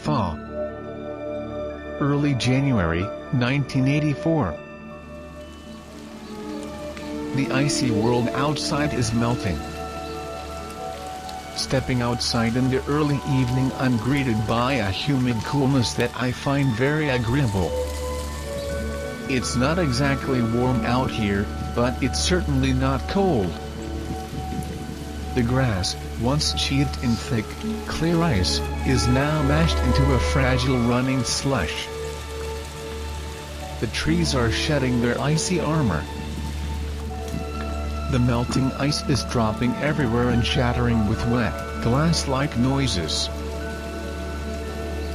Thaw. Early January, 1984. The icy world outside is melting. Stepping outside in the early evening, I'm greeted by a humid coolness that I find very agreeable. It's not exactly warm out here, but it's certainly not cold. The grass, once sheathed in thick, clear ice, is now mashed into a fragile running slush. The trees are shedding their icy armor. The melting ice is dropping everywhere and shattering with wet, glass-like noises.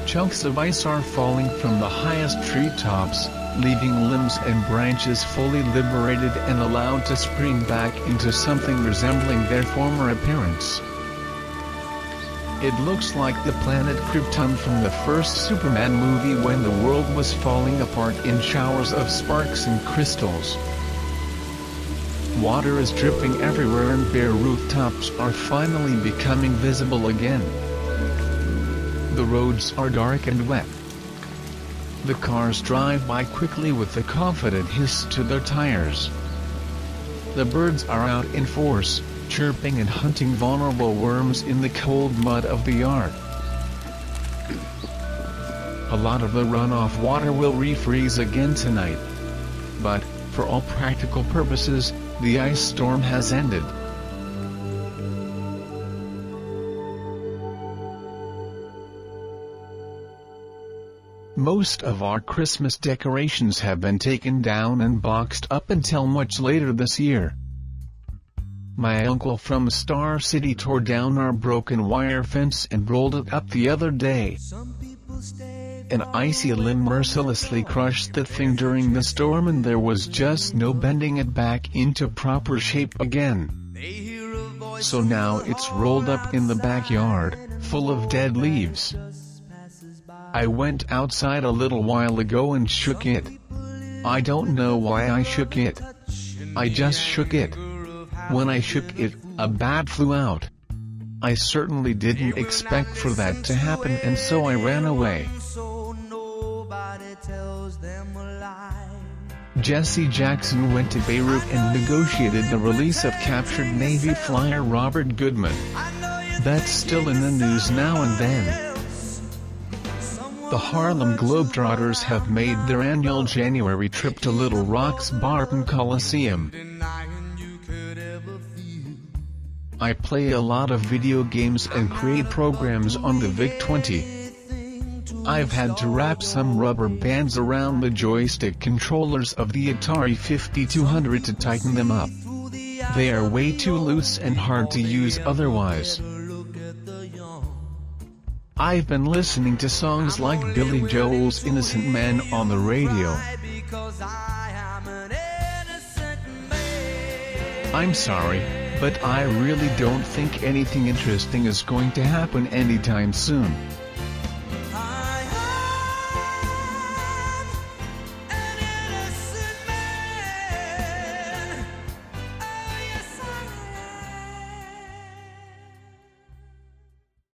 Chunks of ice are falling from the highest treetops, leaving limbs and branches fully liberated and allowed to spring back into something resembling their former appearance. It looks like the planet Krypton from the first Superman movie when the world was falling apart in showers of sparks and crystals. Water is dripping everywhere and bare rooftops are finally becoming visible again. The roads are dark and wet. The cars drive by quickly with a confident hiss to their tires. The birds are out in force, chirping and hunting vulnerable worms in the cold mud of the yard. A lot of the runoff water will refreeze again tonight. But, for all practical purposes, the ice storm has ended. Most of our Christmas decorations have been taken down and boxed up until much later this year. My uncle from Star City tore down our broken wire fence and rolled it up the other day. An icy limb mercilessly crushed the thing during the storm and there was just no bending it back into proper shape again. So now it's rolled up in the backyard, full of dead leaves. I went outside a little while ago and shook it. I don't know why I shook it. I just shook it. When I shook it, a bat flew out. I certainly didn't expect for that to happen and so I ran away. Jesse Jackson went to Beirut and negotiated the release of captured Navy flyer Robert Goodman. That's still in the news now and then. The Harlem Globetrotters have made their annual January trip to Little Rock's Barton Coliseum. I play a lot of video games and create programs on the VIC-20. I've had to wrap some rubber bands around the joystick controllers of the Atari 5200 to tighten them up. They are way too loose and hard to use otherwise. I've been listening to songs like Billy Joel's Innocent Man on the radio. I'm sorry, but I really don't think anything interesting is going to happen anytime soon.